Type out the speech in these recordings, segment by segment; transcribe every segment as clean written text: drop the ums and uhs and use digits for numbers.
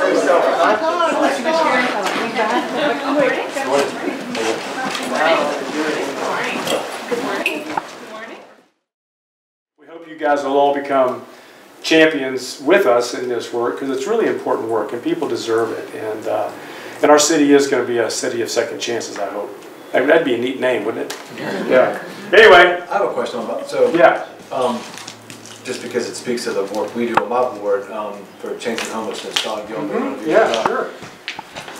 We hope you guys will all become champions with us in this work, because it's really important work and people deserve it. And our city is going to be a city of second chances, I hope. That'd be a neat name, wouldn't it? Yeah. Anyway. I have a question about, so, yeah. Just because it speaks to the work we do on my board for changing homelessness, Sean Gilman. Yeah, sure.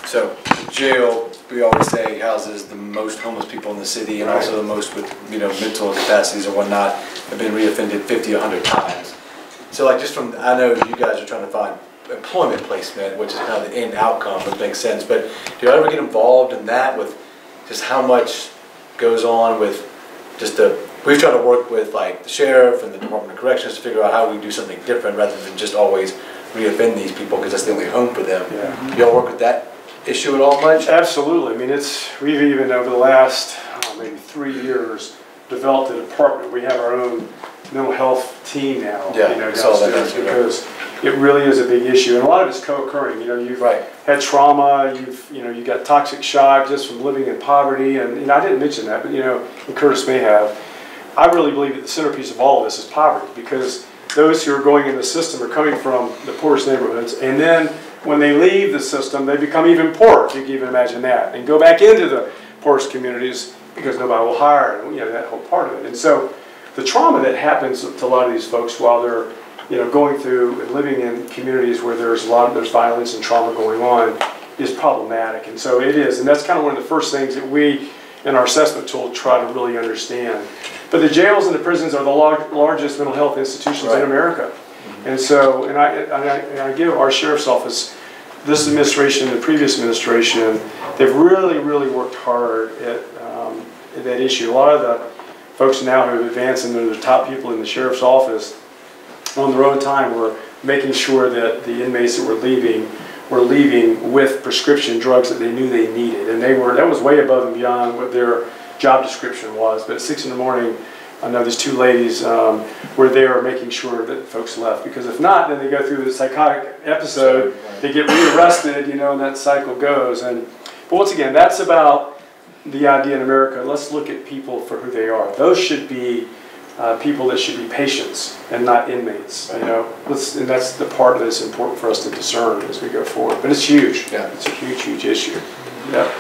So, jail, we always say, houses the most homeless people in the city, and also the most with, mental capacities and whatnot, have been reoffended 50, 100 times. So, like, just from, I know you guys are trying to find employment placement, which is kind of the end outcome, which makes sense, but do you ever get involved in that with just how much goes on with just we've tried to work with like the sheriff and the Department of Corrections to figure out how we can do something different rather than just always reoffend these people because that's the only home for them. Yeah. Do y'all work with that issue at all much? Absolutely. I mean, we've even over the last maybe 3 years developed a department. We have our own mental health team now. Yeah, downstairs because it really is a big issue, and a lot of it's co-occurring. You've had trauma, you got toxic shock just from living in poverty, and I didn't mention that, but and Curtis may have. I really believe that the centerpiece of all of this is poverty, because those who are going in the system are coming from the poorest neighborhoods, and then when they leave the system, they become even poorer, if you can even imagine that, and go back into the poorest communities because nobody will hire, and that whole part of it. And so the trauma that happens to a lot of these folks while they're going through and living in communities where there's violence and trauma going on is problematic, and so it is, and that's kind of one of the first things that we in our assessment tool try to really understand. But the jails and the prisons are the largest mental health institutions in America, and so I give our sheriff's office, this administration and the previous administration, they've really worked hard at that issue. A lot of the folks now who have advanced into the top people in the sheriff's office on their own time were making sure that the inmates that were leaving with prescription drugs that they knew they needed, and that was way above and beyond what their job description was. But at 6 in the morning, I know these 2 ladies were there making sure that folks left, because if not, then they go through the psychotic episode, they get rearrested, and that cycle goes. But once again, that's about the idea in America. Let's look at people for who they are. Those should be people that should be patients and not inmates. And that's the part that's important for us to discern as we go forward. But it's huge. Yeah, it's a huge issue. Yeah.